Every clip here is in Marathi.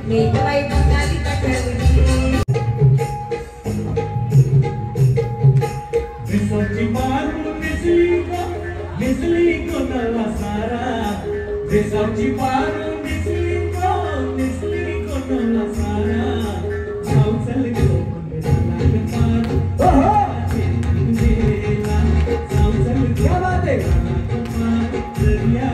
मेघवाई बंगाली कटवली विसर्जी पारू मिसली को नला सारा विसर्जी पारू मिसली को नला सारा साउचल को मेरा साउचल क्या बात है दरिया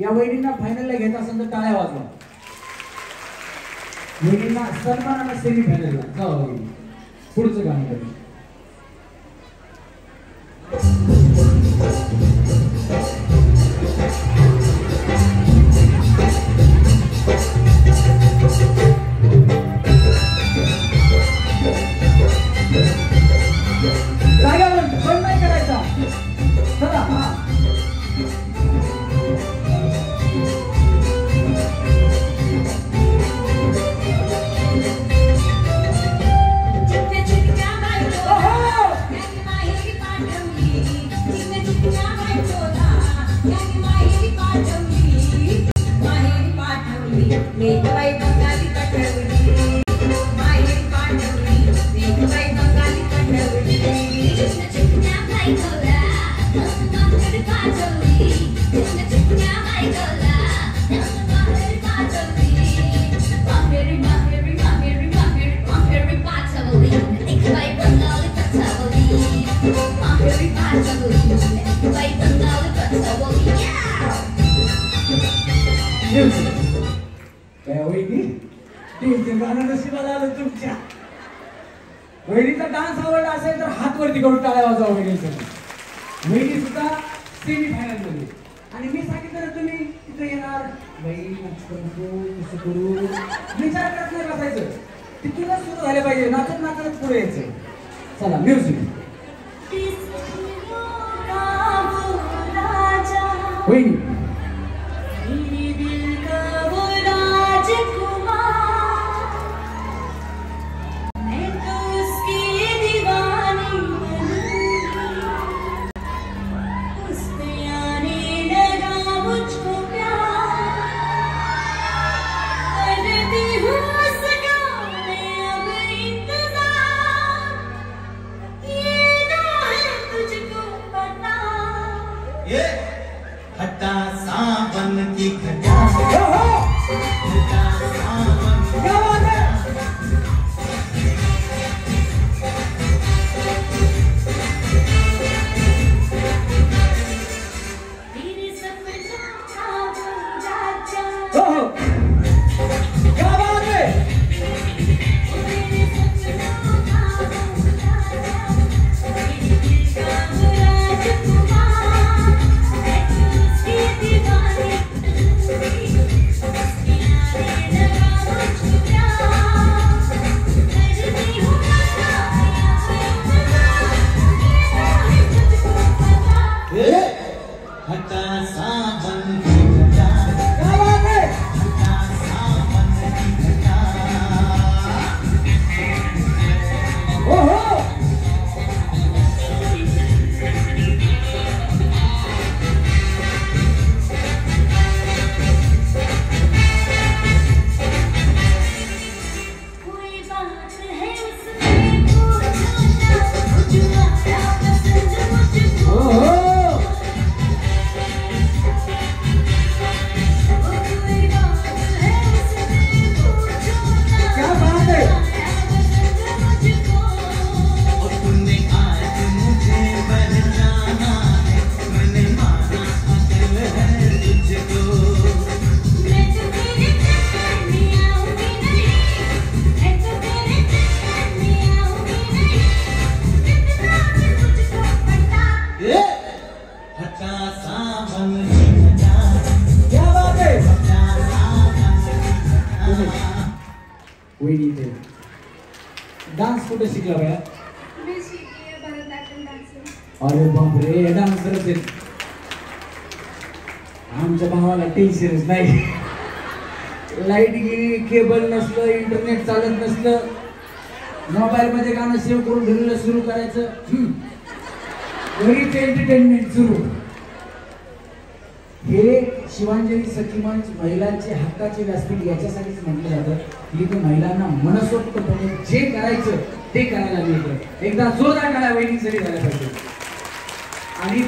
या वहिनींना फायनलला घेत असेल तर टाळ्या वाजवा. वहिनींना सन्मानाला सेमी फायनलला जाऊ वहिनी. पुढचं गाणं करू. जागावर बंद नाही करायचा. चला हा मेघवाई बंगाली कटवली माहेरी पाठवली मेघवाई बंगाली कटवली चिकन्या भाई गोला माहेरी पाठवली चिकन्या भाई गोला माहेरी पाठवली माहेरी पाठवली मेघवाई बंगाली कटवली माहेरी पाठवली मेघवाई बंगाली कटवली वहिनी ते गाणं नशिबाला आलं तुमच्या. वहिनीचा डान्स आवडला असेल तर हात वरती करून टाळ्या वाजवा वहिनीचं. वहिनी सुद्धा सेमी फायनल मध्ये. आणि मी सांगितलं ना तुम्ही तिथे येणार बाई कसं करू विचार करत नाही बसायचं. तिथूनच सुरू झाले पाहिजे. नाचत नाचत पुढे यायचं. चला म्युझिक. वहिनी वहिनी इथे डान्स कुठे शिकला बाया? मी शिकली भरतनाट्यम डान्स. अरे बापरे, डान्सरच आहेत. आमच्या भावाला टेन्शनच नाही. लाईट गेली, केबल नसलं, इंटरनेट चालत नसलं, मोबाईल मध्ये गाणं सेव्ह करून ठेवलेलं सुरू करायचं, घरीच एंटरटेनमेंट सुरू. हे शिवांजली सखी मंच महिलांचे हक्काचे व्यासपीठ याच्यासाठीच म्हटलं जातं की इथे महिलांना मनसोक्तपणे जे करायचं ते करायला मिळतं. एकदा जोरदार टाळ्या वहिनींसाठी झाल्या पाहिजे. आणि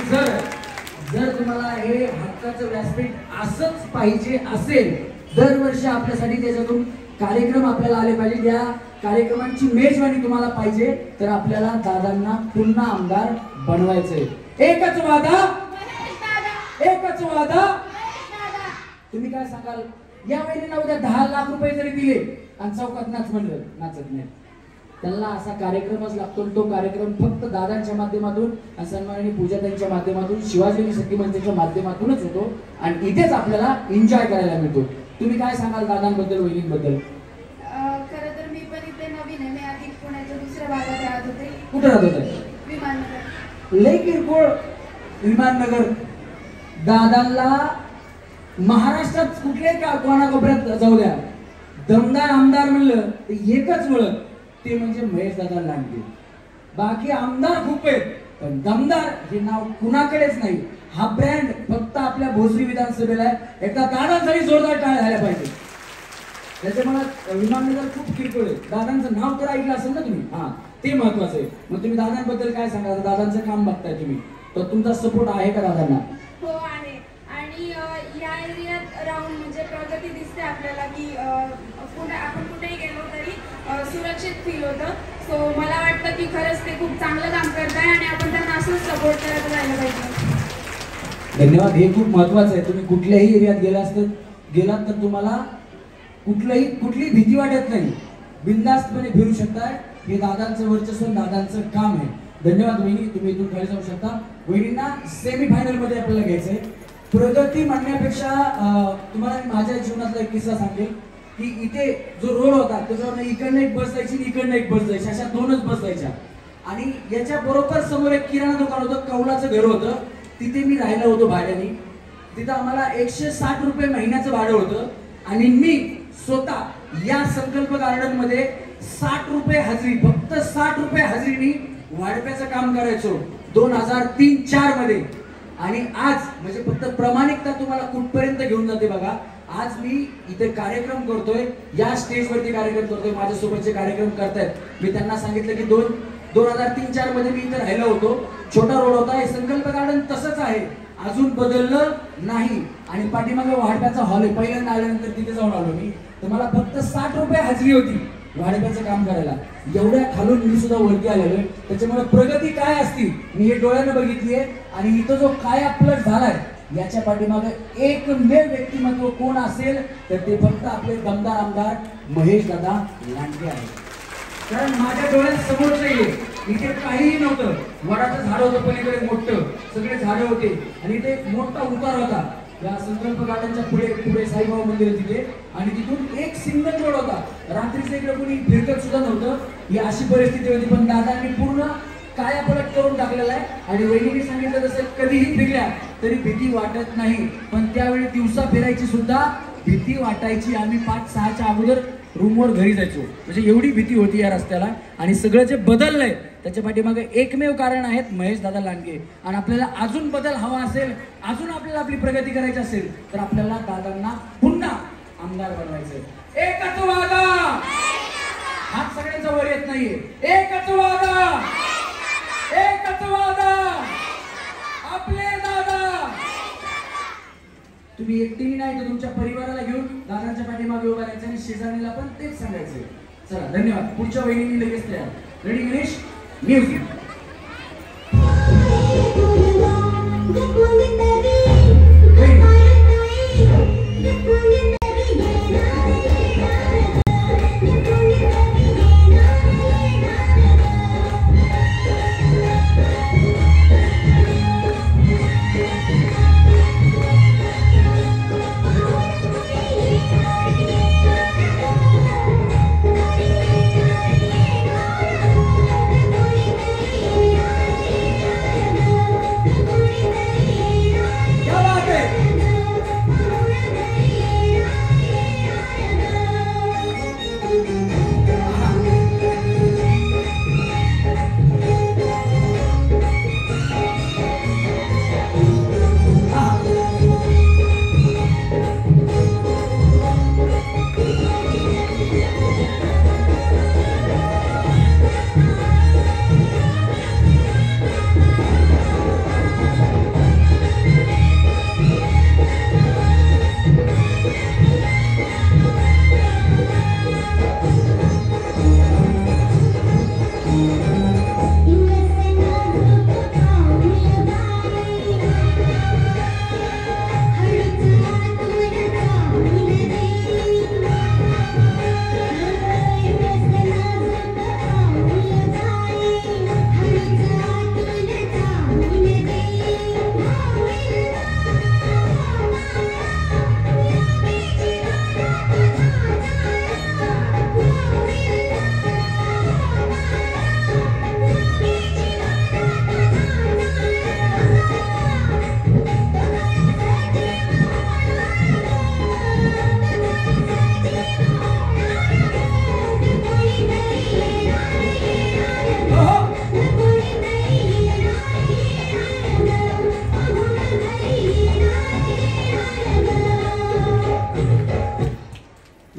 जर तुम्हाला हे हक्काचं व्यासपीठ असंच पाहिजे असेल, दरवर्षी आपल्यासाठी त्याच्यातून कार्यक्रम आपल्याला आले पाहिजे, त्या कार्यक्रमांची मेजवानी तुम्हाला पाहिजे, तर आपल्याला दादांना पुन्हा आमदार बनवायचंय. एकच वादा, एकच वादा. तुम्ही काय सांगाल? या वहिनीला उद्या 10 लाख रुपये जरी दिले आणि चौकात नाच म्हणलं, नाचत नाही. त्यांना असा कार्यक्रमच लागतो. तो कार्यक्रम फक्त दादांच्या माध्यमातून आणि सन्माननीय पूजाताईंच्या माध्यमातून, शिवाजी शक्ती मंचाच्या माध्यमातूनच होतो आणि इथेच आपल्याला एन्जॉय करायला मिळतो. तुम्ही काय सांगाल दादांबद्दल, वहिनींबद्दल? खरं तर मी पण इथे नवीन आहे. मी आधी पुण्याच्या दुसऱ्या भागात राहत होते. कुठे राहत होते? विमाननगर. लय किरकोळ विमाननगर. दादांना महाराष्ट्रात कुठल्याही कोणाकोपऱ्यात जाऊ द्या, दमदार आमदार म्हणलं तर एकच ओळख, ते म्हणजे महेश दादा लांडगे. बाकी आमदार खूप आहेत, पण दमदार हे नाव कुणाकडेच नाही. हा ब्रँड फक्त आपल्या भोसरी विधानसभेला आहे. एकदा दादांसाठी जोरदार टाळ्या झाल्या पाहिजे. त्याच्यामुळे विमाननगर खूप किरकोळ आहे. दादांचं नाव तर ऐकलं असेल ना तुम्ही, हा ते महत्वाचं आहे. मग तुम्ही दादांबद्दल काय सांगा? दादांचं काम बघताय तुम्ही, तर तुमचा सपोर्ट आहे का दादांना? हो आहे. आणि या एरियात राहून म्हणजे प्रगती दिसते आपल्याला की आपण कुठेही गेलो तरी सुरक्षित फील होतं. सो मला वाटतं की खरंच ते खूप चांगलं काम करत आहे आणि आपण त्यांना असंच सपोर्ट करत राहिलं पाहिजे. धन्यवाद. हे खूप महत्वाचं आहे. तुम्ही कुठल्याही एरियात गेलात तर तुम्हाला कुठलीही भीती वाटत नाही, बिनधास्तपणे फिरू शकताय. हे दादांचं वर्चस्व, दादांचं काम आहे. धन्यवाद वहिनी, तुम्ही इथून खाली जाऊ शकता. वहिनींना सेमी फायनल मध्ये आपल्याला घ्यायचंय. प्रगती म्हणण्यापेक्षा तुम्हाला माझ्या जीवनातला एक किस्सा सांगेल की इथे जो रोड होता त्याच्यावर इकडनं एक बस जायची, इकडनं एक बस जायची, अशा 2च बस जायच्या. आणि याच्या बरोबर समोर एक किराणा दुकान होतं, कौलाचं घर होतं. तिथे मी राहिलो होतो भाड्याने. तिथं आम्हाला 160 रुपये महिन्याचं भाडं होतं आणि मी स्वतः या संकल्प गार्डन मध्ये 60 रुपये हजेरी, फक्त 60 रुपये हजेरीनी वाढप्याचं काम करायचो 2003-04 मध्ये. आणि आज म्हणजे फक्त प्रामाणिकता तुम्हाला कुठपर्यंत घेऊन जाते बघा. आज मी इथे कार्यक्रम करतोय, या स्टेजवरती कार्यक्रम करतोय, माझ्यासोबतचे कार्यक्रम करतायत. मी त्यांना सांगितलं की 2003-04 मध्ये मी इथे राहिलो होतो, छोटा रोड होता. हे संकल्प गार्डन तसंच आहे, अजून बदललं नाही. आणि पाठीमागे वाढप्याचा हॉल आहे. पहिल्यांदा आल्यानंतर तिथे जाऊन आलो मी, तर मला फक्त 60 रुपये हजेरी होती वाढप्याचं काम करायला. एवढ्या खालून मी सुद्धा वरती आलेलो. त्याच्यामुळे प्रगती काय असती मी हे डोळ्यानं बघितली आहे. आणि इथं जो काया प्लस झालाय याच्या पाठीमागे एकमेव व्यक्तिमत्व कोण असेल तर ते फक्त आपले दमदार आमदार महेश दादा लांडगे आहे. कारण माझ्या डोळ्यासमोरच इथे काहीही नव्हतं. वडाचं झाड होतं पलीकडे मोठं, सगळे झाडं होते आणि इथे एक मोठा उतार होता. या संकल्प गार्डनच्या पुढे साईबाबा मंदिर तिथे, आणि तिथून एक सिंगल रोड होता. रात्रीचं इकडे कोणी फिरकत सुद्धा नव्हतं. ही अशी परिस्थिती होती, पण दादांनी पूर्ण कायापलट करून टाकलेला आहे. आणि वहिनीने सांगितलं तसं कधीही फिरल्या तरी भीती वाटत नाही, पण त्यावेळी दिवसा फिरायची सुद्धा भीती वाटायची. आम्ही 5-6च्या अगोदर रूमवर घरी जायचो, म्हणजे एवढी भीती होती या रस्त्याला. आणि सगळं जे बदललंय त्याच्या पाठीमागे एकमेव कारण आहेत महेश दादा लांडगे. आणि आपल्याला अजून बदल हवा असेल, अजून आपल्याला आपली प्रगती करायची असेल तर आपल्याला दादांना पुन्हा आमदार बनवायचंय. एकच वादा, हात सगळ्यांचा वर येत नाहीये. एकच वादा, एकच वादा, आपले दादा. तुम्ही एकटीने नाही तर तुमच्या परिवाराला घेऊन दादांच्या पाठीमागे उभा राहायचं आणि शेजारीला पण तेच सांगायचं. चला धन्यवाद. पुढच्या वहिनीने लगेच तयार. Ready Ganesh, music. Thank you.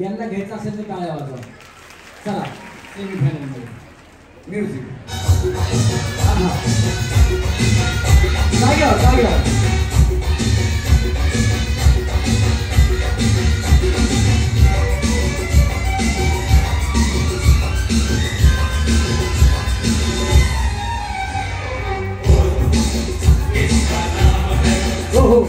यांना घ्यायचं असेल तर टाळ्या वाजवा. चला सेमीफायनल मध्ये म्युझिक. जाग्यावर हो हो.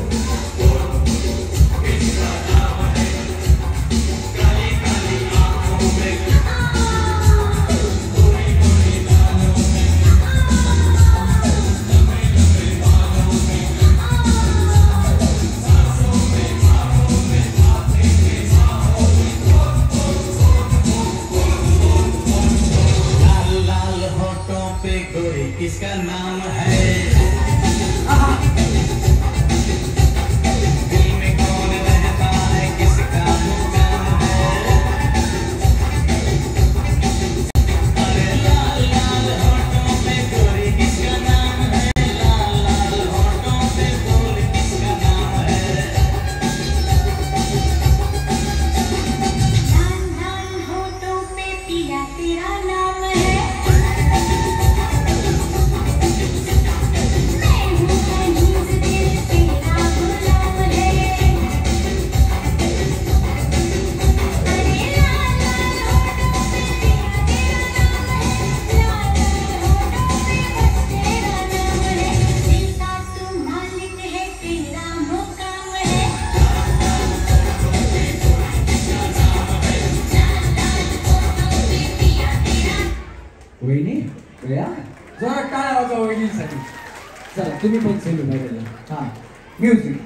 किसका नाम है? दिल में कौन रहता है, किसका मुकाम है? अरे लाल लाल होठों पे गोरी किसका नाम है? लाल लाल होठों पे गोरी किसका नाम है? लाल लाल होठों पे पिया तेरा नाम है। वहिनी या जरा टाळ्या वाजवा वहिनीसाठी. चला तुम्ही पण सेमीफायनल. हा म्युझिक.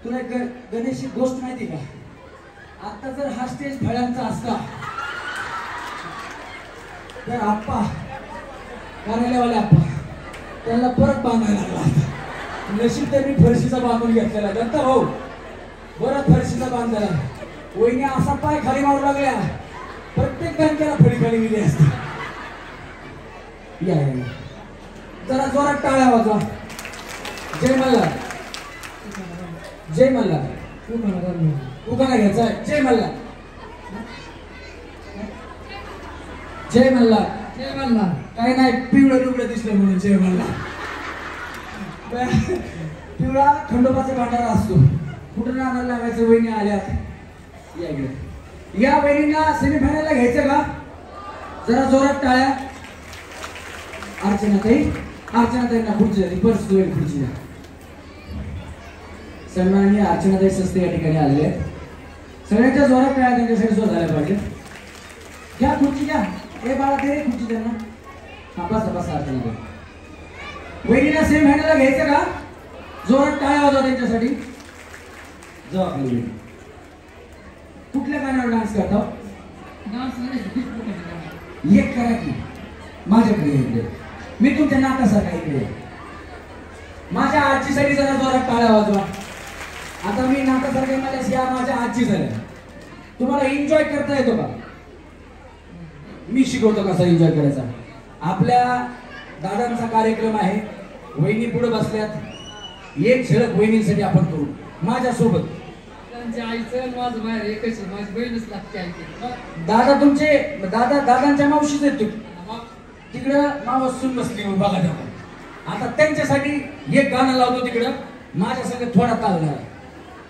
तुला गणेशची गोष्ट माहिती का? आता जर हा स्टेज फळ्यांचा असता तर आप्पा कार्यालयवाले आप्पा त्यांना परत बांधायला लागला. नशीब त्यांनी फरशीचा बांधून घेतलेला. दत्ता भाऊ बरं फरशीचा बांधलेला. वहिनी असा पाय खाली मारू लागल्या, प्रत्येक बँकेला फळी खाली गेली असते. या जरा जोरात टाळ्या वाजवा. जय मल्हार, जय मल्हार. उखाणा घ्यायचा. जय मल्हार, जय मल्हार, जय मल्हार. काय नाही, पिवळं डुबळं दिसलं म्हणून जय मल्हार. पिवळा खंडोबाचा भांडारा असतो. कुठं आणायला लागायचं. वहिनी आल्या या इकडे. या वहिनींना सेमीफायनलला घ्यायचं का? जरा जोरात टाळ्या. अर्चनाताई, अर्चनाताईंना खुर्ची झाली. पर्स दोन खुर्ची द्या. सन्माननीय अर्चनाताई सस्ते या ठिकाणी आलेले आहेत. सगळ्यांच्या जोरात टाळ्या त्यांच्यासाठी सुद्धा झाल्या पाहिजे. घ्या खुर्ची घ्या. हे बाळा दे खुर्ची त्यांना. हा बसा बसा. अर्चनाताई वहिनीला सेमीफायनलला घ्यायचं का? जोरात टाळ्या वाजवा त्यांच्यासाठी. जबाबदारी. कुठल्या गाण्यावर डान्स करता? एक करा की माझ्याकडे इकडे. मी तुमच्या नाकासारखा इकडे. माझ्या आजीसाठी जरा जोरात टाळ्या वाजवा. आता मी नाकासारखा मला या माझ्या आजी झाल्या. तुम्हाला एन्जॉय करता येतो का? मी शिकवतो कसा एन्जॉय करायचा. आपल्या दादांचा कार्यक्रम आहे. वहिनी पुढे बसल्यात. एक झलक वहिनीसाठी आपण करू माझ्यासोबत. त्यांच्या आईचं माझं बाहेर एकच आहे. माझी बहीणच लागते आईची. दादा तुमचे दादा दादांच्या मावशीच आहेत. तिकडं मावसून बसली बघा तेव्हा. आता त्यांच्यासाठी एक गाणं लावतो तिकडं. माझ्या सगळं थोडा ताल झाला.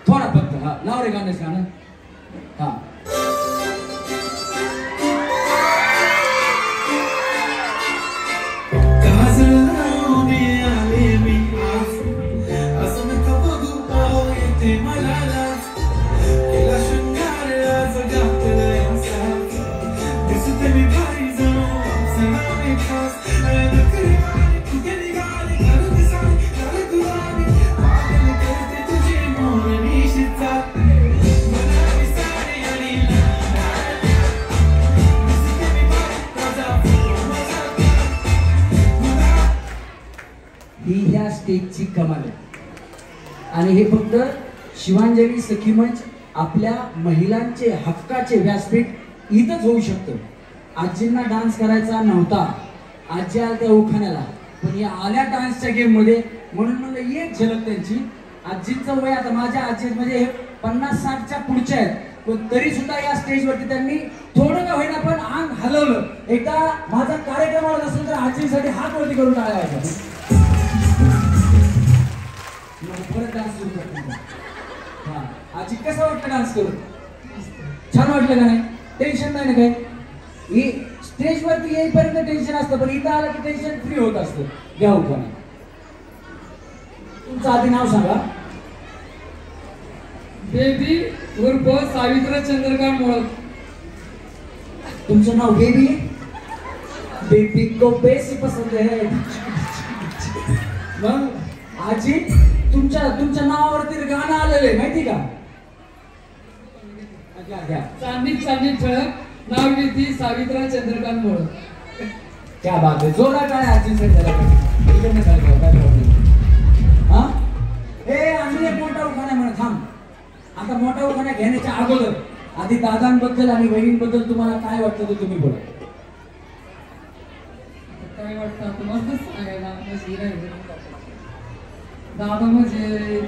थोडा फक्त. हा लाव रे गाणं गाणं. हा ही ह्या स्टेजची कमाल आहे. आणि हे फक्त शिवांजली सखी मंच आपल्या महिलांचे हक्काचे व्यासपीठ इथंच होऊ शकतं. आजींना डान्स करायचा नव्हता. आजी आल्या त्या उखाण्याला, पण या आल्या डान्सच्या गेम मध्ये. म्हणून म्हणलं एक झलक त्यांची. आजींचं वय आता माझ्या आजी म्हणजे 50-60च्या पुढच्या आहेत, पण तरी सुद्धा या स्टेजवरती त्यांनी थोडं का होईना पण अंग हलवलं. एकदा माझा कार्यक्रम आवडत असेल तर आजीसाठी हात वरती करून टाळायचा. परत डान्स सुरू करतो. हा आजी कसं वाटतं डान्स करून? छान वाटलं का नाही? टेन्शन नाही ना काय? ही स्टेजवरती येईपर्यंत टेन्शन असतं, पण इथं आलं की टेन्शन फ्री होत असतं. घ्या उठवा. तुमचं आधी नाव सांगा. बेबी उर्फ सावित्र चंद्रकांत मोळक. तुमचं नाव बेबी? बेबी को बेसी पसंद है. मग आजी तुमच्या नावावरती गाणं आलेलं आहे माहिती का? चांदीत चांदीत ठळक. नाव घेतली सावित्रा चंद्रकांत मोळक. क्या बात आहे. जोरात काय आजीसाठी झाला काय प्रॉब्लेम? हा हे अजून एक मोठा उखाणा आहे म्हणा. थांब. आता मोठा उखाणा घेण्याच्या अगोदर आधी दादांबद्दल आणि बहिणींबद्दल तुम्हाला काय वाटतं ते तुम्ही बोला. काय वाटतं तुम्हाला सांगायला? दादा म्हणजे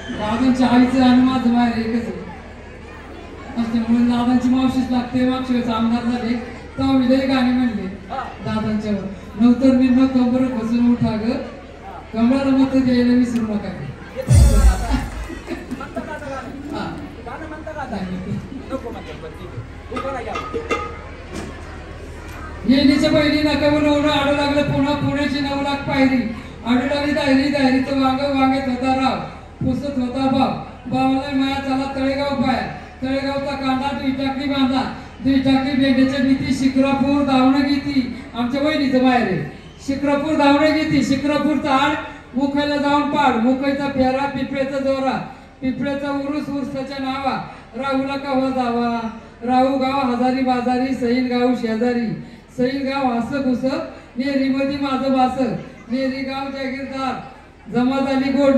दादांच्या आईचं आणि माझं बाहेर एकच आहे. म्हणून दादांची मावशीच लागते. मागच्या वेळेस आमदार झाले तेव्हा मी लई गाणी म्हणले दादांच्यावर. नंतर मी न कंबर खचून उठा ग कमळाला मत द्यायला विसरू नका. येणीच्या पहिली नका बनवणं. आडू लागलं पुन्हा पुण्याची 9 लाख पायरी. आडू लागली दायरी दायरीचं वांगत होता राव. पुसत होता बावाला माया चला तळेगाव पाया. तळेगावचा कांदा दुईटाकली बांधा. दुईटाकली बेंड्याच्या भीती. शिक्रापूर धावणं घेती. आमच्या वहिनीचं बाहेर आहे. शिक्रापूर धावणं घेती. शिक्रापूरचा आड मुखायला जाऊन पाड. मुखायचा फेरा पिपळेचा जोरा. पिपळेचा उरुस उरसाच्या नावा. राहूला का हो जावा. राहू गाव हजारी बाजारी. सैल गाव शेजारी. सैल गाव हस घुस नेरी मध्ये माझं वास, नेरी गाव जागीरदार, जमा झाली गोड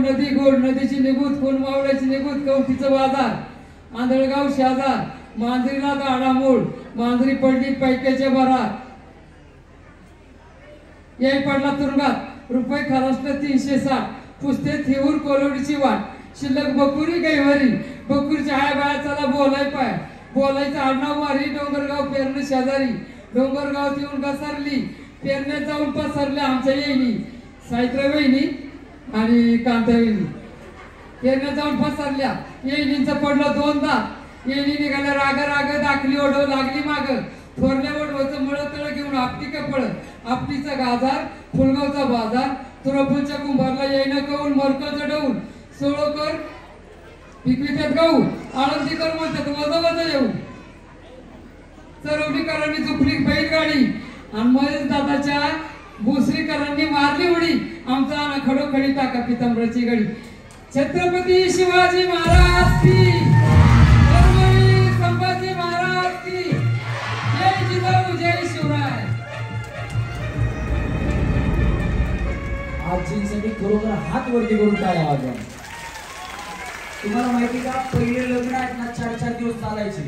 नदीची निगूत, कोण मावळ्याची निगूत, कवठीचं बाजार, आंधळगाव शेजार, मांजरीला गाडा मूळ, मांजरी पडली पैक्याच्या भरात, याय पडला तुरुंगात, रुपये खरासलं 360, पुसते थेऊर कोलोडीची वाट, शिल्लक बकुरी गैवरी, बकुरीच्या हाय बाया चला बोलाय पाय, बोलायचं आडनाव वारी, डोंगरगाव पेरणे शेजारी, डोंगरगाव येऊन घसरली, पेरण्यात जाऊन पसरल्या आमच्या येईनी, सावित्र वहिनी आणि कांता वहिनी, पेरण्यात जाऊन पसरल्या, येईनींचं पडलं 2 दात, येईनी निघाल्या राग दाखली ओढव लागली माग, थोरल्या ओढवाचं मळ तळ घेऊन आपटी कपळ, आपटीचा गाजार, फुलगावचा बाजार, तुरपूरच्या कुंभारला येईना कवून मरकळ चढवून, सोळोकर पिकवित्यात गाऊ, आळंदीकर म्हणतात वजा येऊ, चरवणीकरांनी चुकली बैलगाडी आणि महेश दादाच्या भोसरीकरांनी मारली उडी, आमचा खडोखडी टाका पितांबराची गडी, छत्रपती शिवाजी महाराज की, संभाजी महाराज की, जय जिजाऊ जय शिवराय. आजींसाठी खरोखर हात वरती करून टाळ्या वाजवा. तुम्हाला माहिती का, पहिले लग्न आहेत ना 4-4 दिवस चालायचे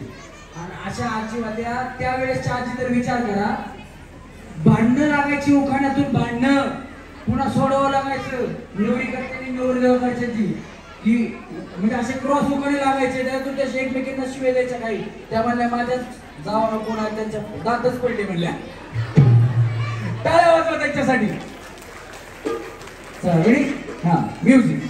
आणि अशा आजी होत्या त्यावेळेसच्या आजी. तर विचार करा, भांडणं लागायची उखाण्यातून, भांडणं पुन्हा सोडवावं लागायचं, निवडी करताना निवडदेव करायची की म्हणजे असे क्रॉस उखाणे लागायचे, त्यातून त्या एकमेकींना शिवे द्यायच्या काही, त्या म्हणल्या माझ्या जावा कोण आहे त्यांच्या दातच पडले म्हणल्या. टाळ्या वाजवा त्यांच्यासाठी. चला रेडी, हा म्युझिक.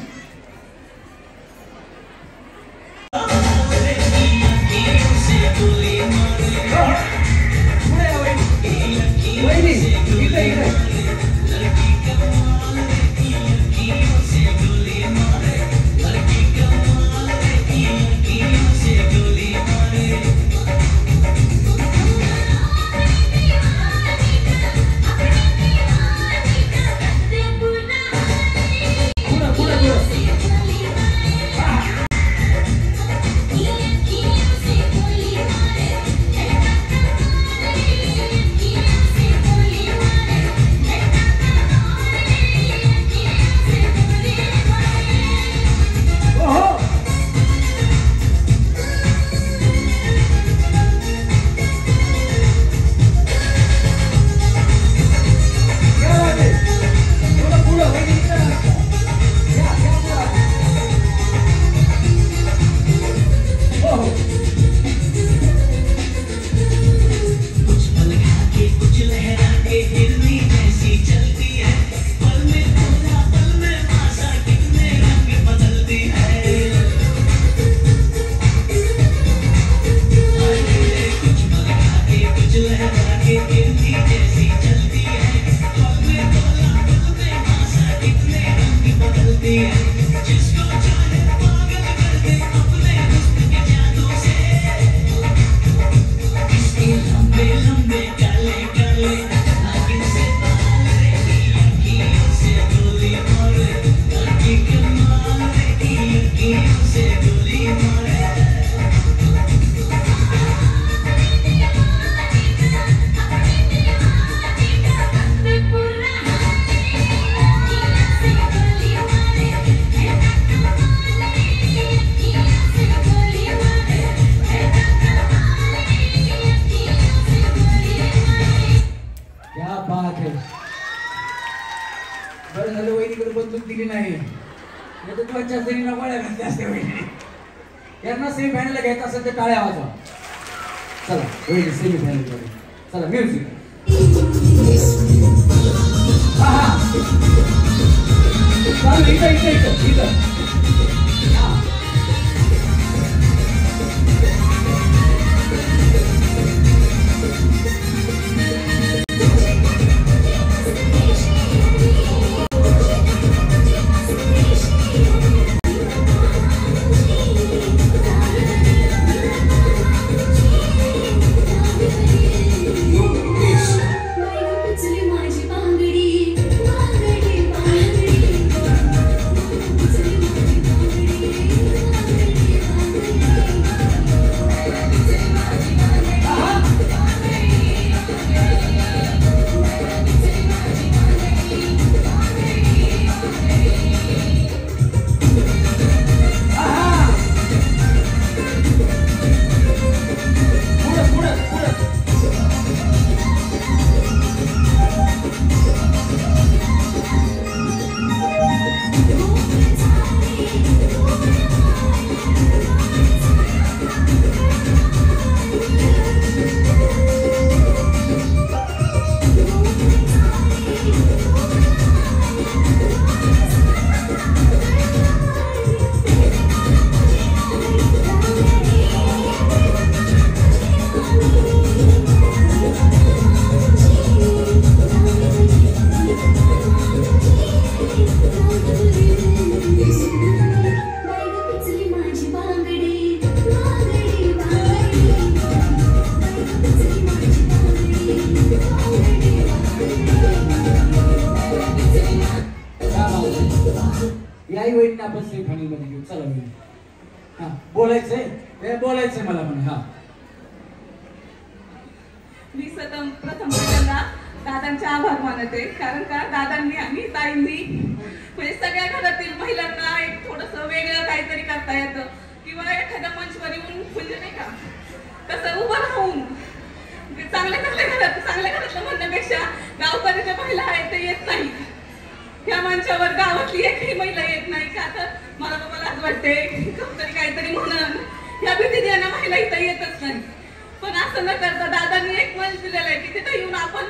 यांना सेमीफायनल घ्यायचं असेल तर टाळ्या वाजवा. चला होईल सेमीफायनल मध्ये. चला म्युझिक. हा हा चालू इथं माझी याही वहिनी आपण सेमीफायनल मध्ये घेऊ. चला वहिनी. हा बोलायचंय मला पण. हा मी प्रथम पहिल्यांदा दादांचे आभार मानते, कारण का दादांनी आणि ताईंनी म्हणजे सगळ्या घरातील महिलांना एक थोडंसं वेगळं काहीतरी करता येतं किंवा एखाद्या मंचवर येऊन म्हणजे नाही का तसं उभं राहून चांगल्या घरातलं म्हणण्यापेक्षा गावकऱ्याच्या महिला आहेत ते येत नाही. या मंचावर गावातली एकही महिला येत नाही का, तर मला आज वाटते काहीतरी म्हणून या भीती यांना महिला इथं येतच नाही. पण असं न करता दादांनी एक मंच दिलेलं आहे की तिथे येऊन आपण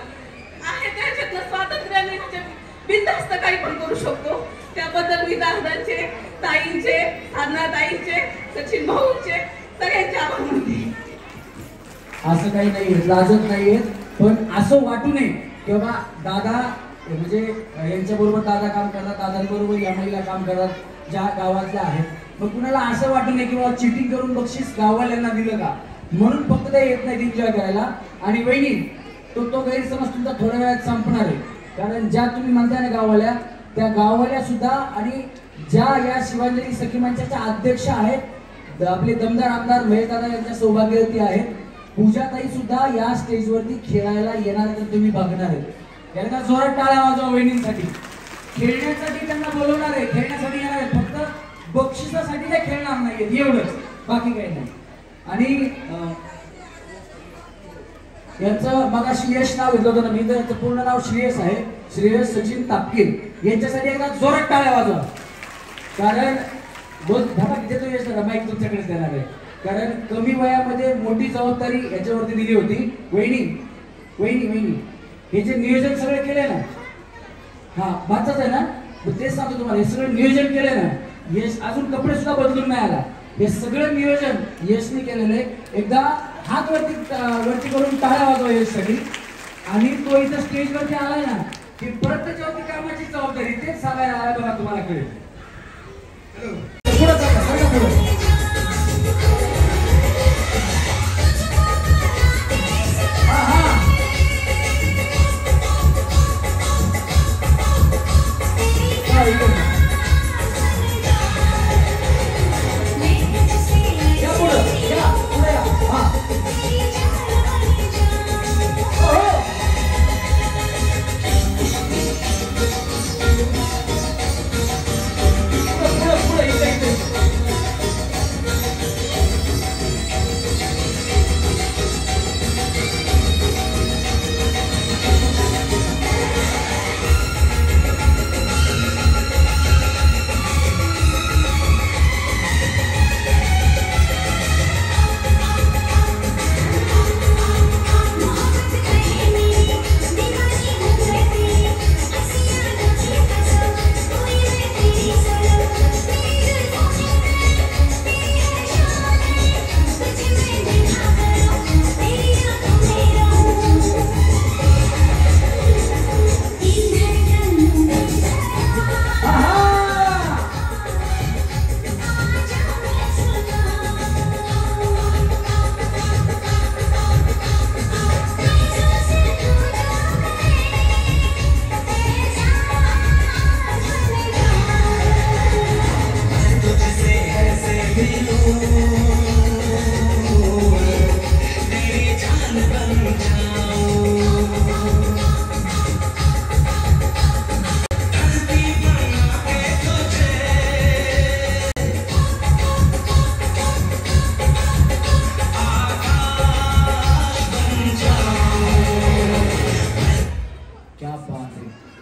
आहे त्याच्यातलं स्वातंत्र्याने बिनधास्त काही पण करू शकतो. त्याबद्दल मी दादांचे, ताईंचे, साधना ताईंचे, सचिन भाऊंचे सगळ्यांचे आभार मानते. असं काही नाहीये, लाजत नाहीये, पण असं वाटू नये की बाबा दादा म्हणजे यांच्या बरोबर दादा काम करतात, दादांबरोबर या महिला काम करतात ज्या गावातल्या आहेत. मग कुणाला असं वाटू नये की बाबा चिटिंग करून बक्षीस गाववाल्यांना दिलं का म्हणून फक्त ते येत नाही एन्जॉय करायला. आणि वहिनी तो गैरसमज तुमचा थोड्या वेळात संपणार आहे, कारण ज्या तुम्ही म्हणताय ना गाववाल्या, त्या गाववाल्या सुद्धा आणि ज्या या शिवांजली सखी मंचाच्या अध्यक्ष आहेत आपले दमदार आमदार महेशदादा यांच्या सौभाग्यवती आहेत. पूजाताई सुद्धा या स्टेजवरती खेळायला येणार तर तुम्ही बघणार आहे. त्यांना जोरात टाळ्या वाजवा वहिनींसाठी. खेळण्यासाठी त्यांना बोलवणार आहे, खेळण्यासाठी येणार आहे, फक्त बक्षिसासाठी ते खेळणार नाहीये एवढंच, बाकी काही नाही. आणि यांचं मगाशी यश नाव घेतलं होतं ना मी, तर यांचं पूर्ण नाव श्रेयस आहे, श्रेयस सचिन तापकीर. यांच्यासाठी एकदा जोरात टाळ्या वाजवा, कारण धाबा किती तो यश माईक तुमच्याकडेच देणार आहे, कारण कमी वयामध्ये मोठी जबाबदारी याच्यावरती दिली होती. वहिनी हे जे नियोजन सगळं केले ना, हा भाचाच आहे ना, तेच सांगतो तुम्हाला, हे सगळं नियोजन केलंय ना, यश अजून कपडे सुद्धा बदलून नाही आला, हे सगळं नियोजन यशने केलेलं आहे. एकदा हात वरती करून टाळ्या वाजवा यशसाठी. आणि तो इथं स्टेजवरती आलाय ना की प्रत्येकावरती कामाची जबाबदारी तेच सांगायला आला बघा, तुम्हाला कळेल.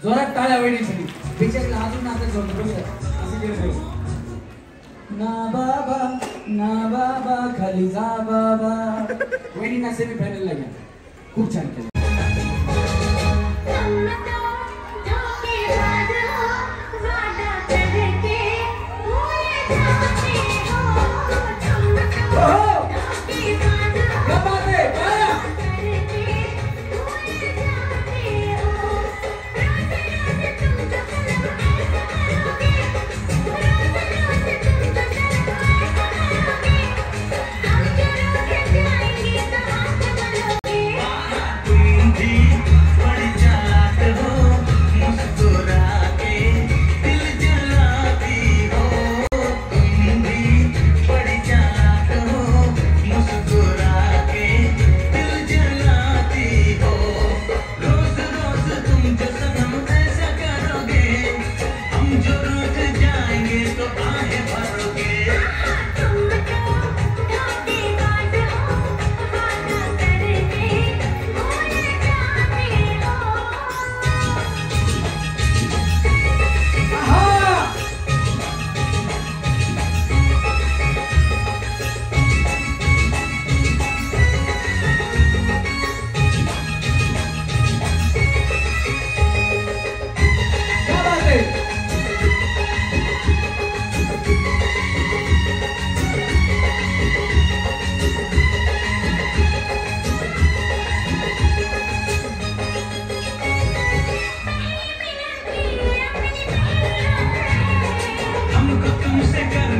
जोरात टाळ्या वहिनीसाठी. पिक्चरला अजून नाचत होतं ना बाबा खाली जा बाबा. वहिनींना सेमीफायनलला घ्या, खूप छान केलं.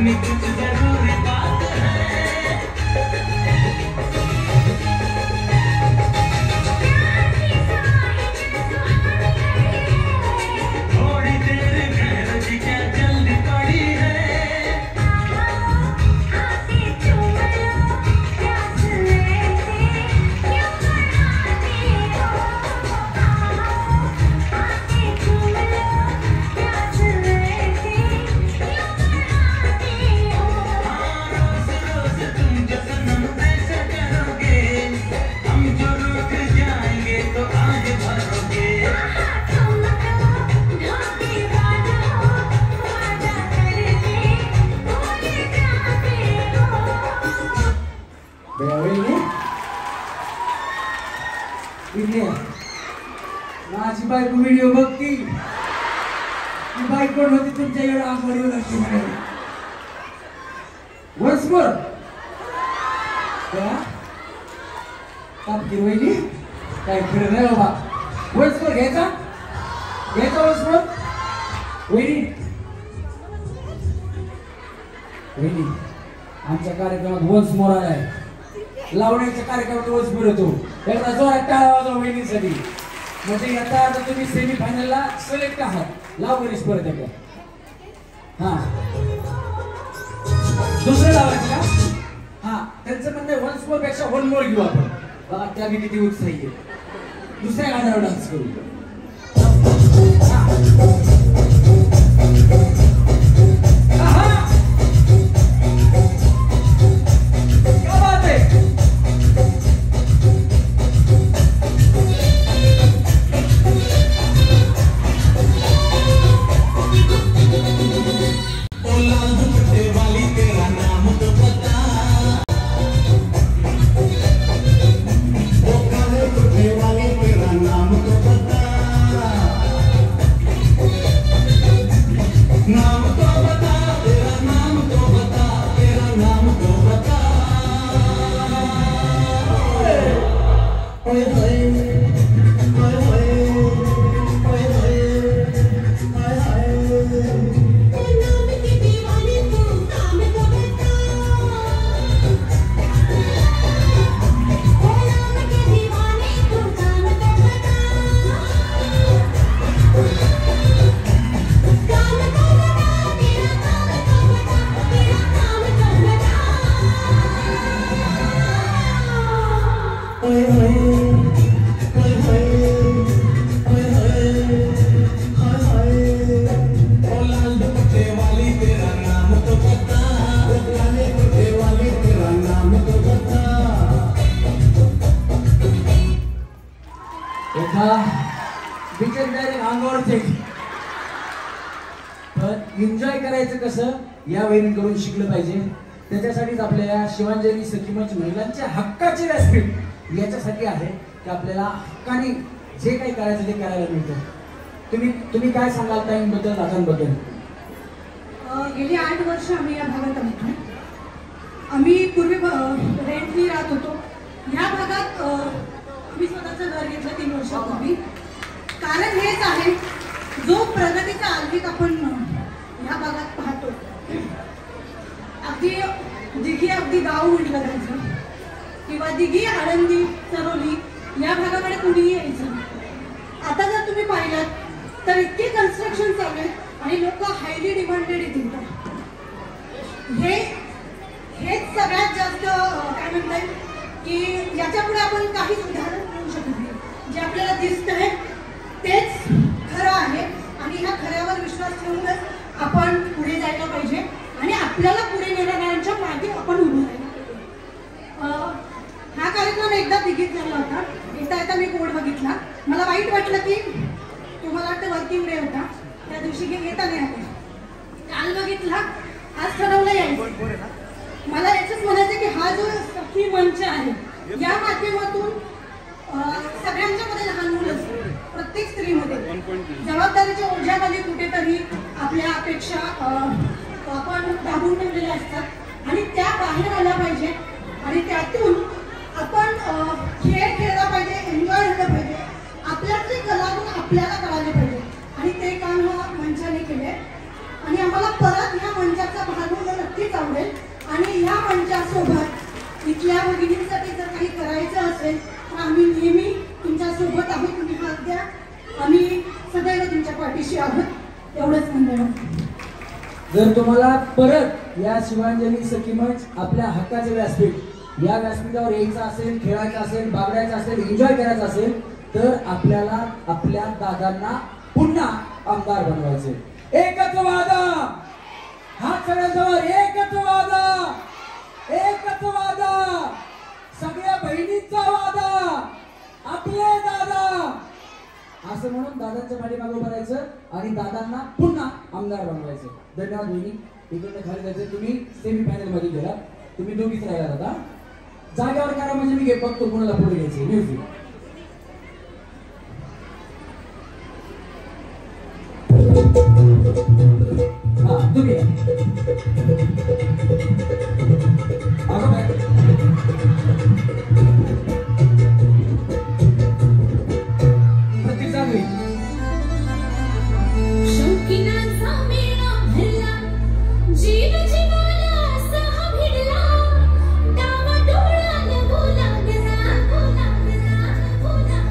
अपनी कुछ जरूरी बात है। थोड़ी देर ठहर जी, क्या जल्दी पड़ी है। माझी बायको व्हिडिओ बघती, ती बायको होती तुमच्या एवढं आंघोळीवर लागते म्हणे. वन्स मोर कापती वहिनी, काय खरं नाही बाबा. वन्स मोर घ्यायचा वन्स मोर. वहिनी वहिनी आमच्या कार्यक्रमात वन्स मोर आलाय. लावण्याच्या कार्यक्रमात वन्स मोर येतो. एकदा जोरात टाळ्या वाजवा वहिनीसाठी. म्हणजे याचा अर्थ तुम्ही सेमी फायनलला सिलेक्ट आहात. लाव गणेश परत एकदा. हा दुसरं लावायचं का? हा त्यांचं म्हणणं वन्स मोर पेक्षा वन मोर घेऊ आपण. बघा त्या बी किती उत्साही आहे. दुसऱ्या गाण्यावर डान्स करू. क्या बात है. एन्जॉय करायचं कसं या वहिनींकडून शिकलं पाहिजे. त्याच्यासाठीच आपल्या शिवांजली सखीमंच महिलांच्या हक्काचे व्यासपीठ याच्यासाठी आहे की आपल्याला हक्काने जे काही करायचं ते करायला मिळतं. तुम्ही काय सांगाल ताईंबद्दल, दादांबद्दल? गेली 8 वर्ष आम्ही या भागात राहतो. आम्ही पूर्वी रेंटनी राहत होतो. ह्या भागात आम्ही स्वतःचं घर घेतलं 3 वर्षापूर्वी. कारण हेच आहे, जो प्रगतीचा आर्थिक आपण ह्या भागात पाहतो, अगदी गाव म्हटलं जायचं किंवा दिघी, आळंदी, चरोली या भागाकडे कुणीही यायचं. आता जर तुम्ही पाहिलात तर इतके कन्स्ट्रक्शन चालू आहे आणि लोक हायली डिमांडेड येतील. हेच सगळ्यात जास्त काय म्हणता येईल की याच्यापुढे आपण काहीच उदाहरण देऊ शकत नाही. जे आपल्याला दिसतंय तेच खरं आहे आणि ह्या खऱ्यावर विश्वास ठेवूनच आपण पुढे जायला पाहिजे आणि आपल्याला पुढे नेणाऱ्यांच्या मागे आपण उभं राहायला पाहिजे. हा कार्यक्रम एकदा दिघीत झाला होता. येता मी बोर्ड बघितला. मला वाईट वाटलं की तुम्हाला वाटतं वर्किंग डे होता, त्या दिवशी येता नाही आले. काल बघितला, आज ठरवलं यायचं. मला याचंच म्हणायचं की हा जो सखी मंच आहे या माध्यमातून सगळ्यांच्या मध्ये लहान मुलं असतात. प्रत्येक स्त्रीमध्ये जबाबदारीच्या ओझ्याखाली कुठेतरी आपल्या अपेक्षा आपण दाबून ठेवलेल्या असतात आणि त्या बाहेर आल्या पाहिजे आणि त्यातून आपण खेळ खेळला पाहिजे, एन्जॉय झालं पाहिजे. आपल्यातली कला आपल्याला कळाली पाहिजे आणि ते काम हा मंचाने केले आणि आम्हाला परत ह्या मंचाचा भाग होणं नक्कीच आवडेल आणि ह्या मंचासोबत इथल्या भगिनींसाठी जर काही करायचं असेल तर आम्ही नेहमी तुमच्या सोबत आहोत. तुम्ही हात द्या, आम्ही सदैव तुमच्या पाठीशी आहोत. एवढंच मंडळ. जर तुम्हाला परत या शिवांजली सखी मंच आपल्या हक्काचे व्यासपीठ या व्यासपीठावर यायचं असेल, खेळायचं असेल, बागडायचं असेल, एन्जॉय करायचं असेल तर आपल्याला आपल्या दादांना पुन्हा आमदार बनवायचे. एकच वादा, हात सगळ्यांजवळ, एकच वादा, एकच वादा, सगळ्या बहिणींचा वादा, आपले दादा असं म्हणून दादांच्या पाठीमागे उभं राहायचं आणि दादांना पुन्हा आमदार बनवायचं. धन्यवाद बहिणी. इकडनं खाली जायचं. तुम्ही सेमी फायनल मध्ये गेला, तुम्ही दोघीच राहिला आता. जागेवर करा म्हणजे मी बघतो कोणाला पुढे घ्यायचे. म्युझिक हा तुम्ही शौकीनांचा मेळा भरला, जीव जीवाला असा भिडला, डावा डोळ्याला बोला गला, बोला गला, बोला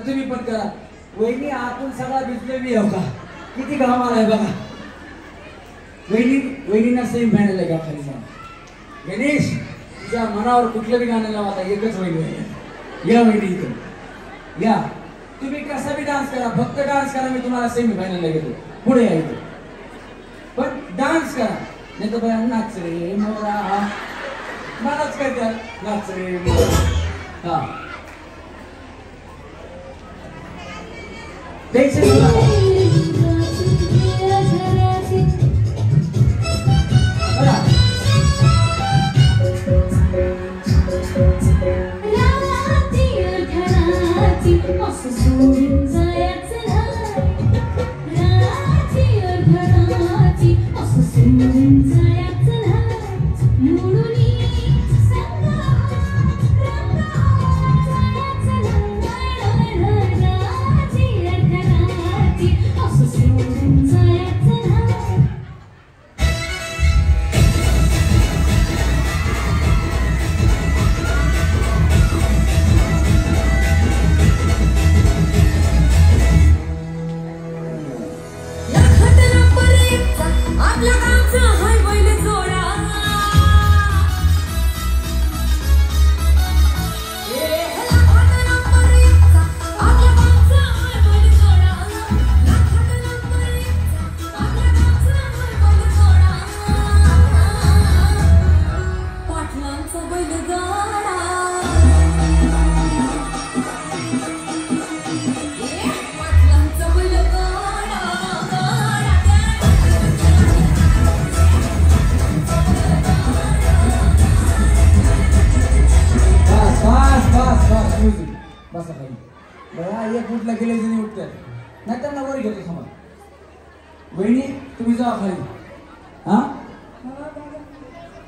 तुम्ही पण करा. वहिनी आतून सगळा भिजलेली आहे का, किती घाम आलाय बघा. वहिनींना सेम फायनल आहे का खाली जाऊन. गणेश तुझ्या मनावर कुठलं बी गाणं लावा, आता एकच वहिनी आहे. या वहिनी इथं या. तुम्ही कसा बी डान्स करा, फक्त डान्स करा. मी तुम्हाला सेमी फायनलला घेतो. पुढे या इथं, पण डान्स करा. नाही तर बघा नाच रे मोरा, मलाच काय द्या नाच रे मोरा. हा टेन्शन घेऊ नका.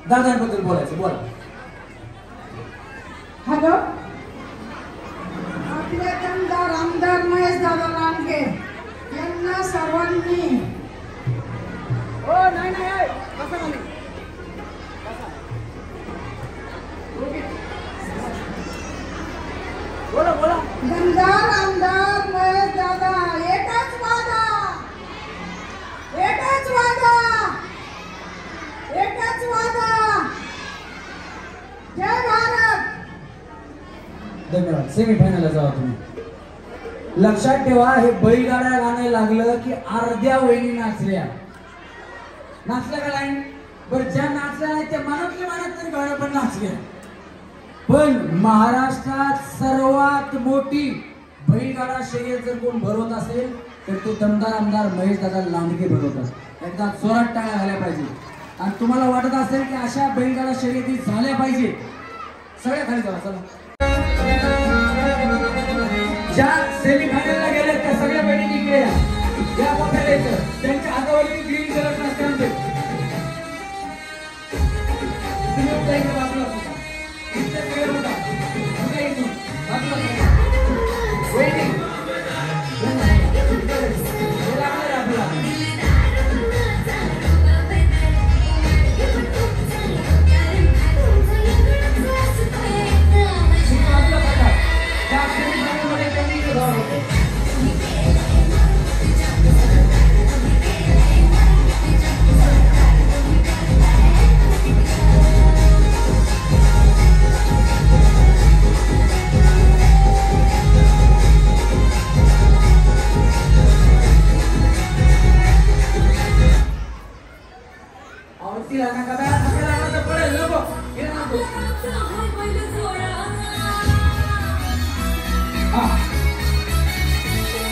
दादांबद्दल बोलायचं, बोला. हॅलो, आपले दमदार आमदार महेश दादा लांडगे यांना सर्वांनी सेमीफायनलला जावा तुम्ही. लक्षात ठेवा, हे बैलगाड्या गाणं लागलं की अर्ध्या वहिनी नाचल्या का लाईन. बरं, ज्या नाचल्या नाही त्या मनातल्या मनात तरी गाणं पण नाचल्या. पण महाराष्ट्रात सर्वात मोठी बैलगाडा शर्यत जर कोण भरवत असेल तर तो दमदार आमदार महेश दादा लांडगे भरवतात. एकदा जोरात टाळ्या झाल्या पाहिजे. आणि तुम्हाला वाटत असेल की अशा बैलगाडा शर्यती झाल्या पाहिजे, सगळ्या खाली जावा. चला, ज्या सेमीफायनलला गेल्या त्या सगळ्या बहिणी इकडे या मोठ्या यायचं. त्यांच्या हातावरती ग्रीन कलर नसताना तुम्ही उठा इकडे बाजूला उठा. इथे सगळे उठा. उठा इथून बाजूला. Waiting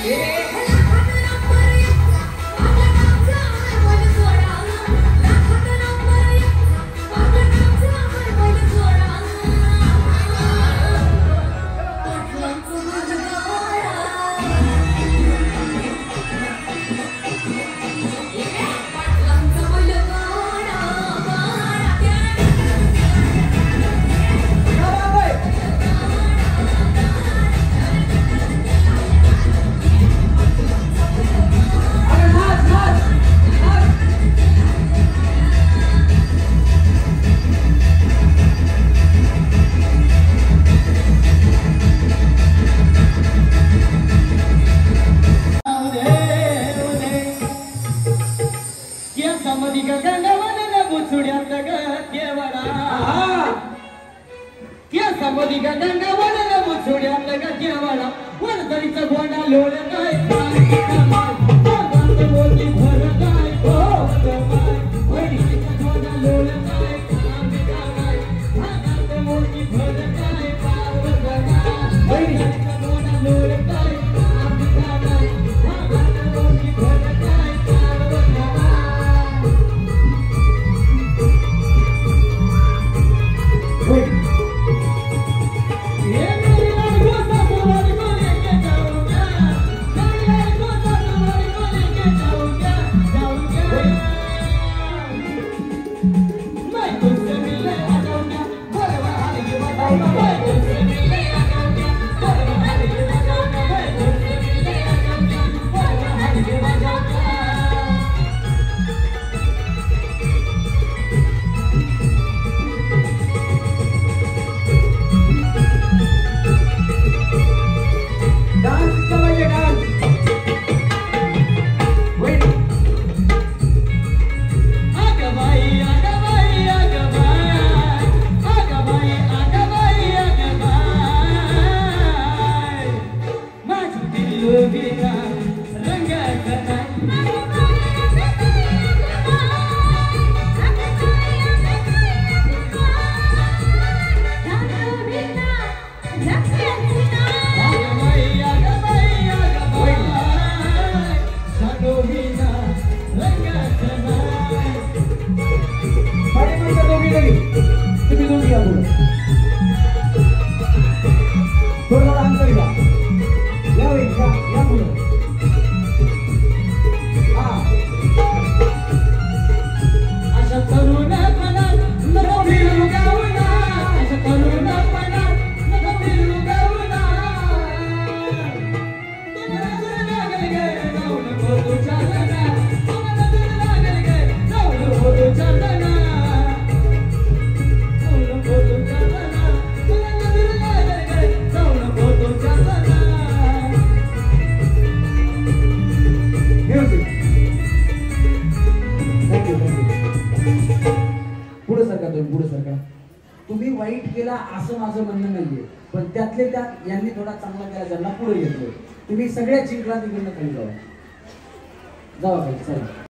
Yeah. वाईट केला असं माझं म्हणणं नाहीये, पण त्यातले त्यात यांनी थोडा चांगला केला, ज्यांना पुढे घेतलं. तुम्ही सगळ्या जिंकला तिकडनं खाली जावा, जावा खाली चला.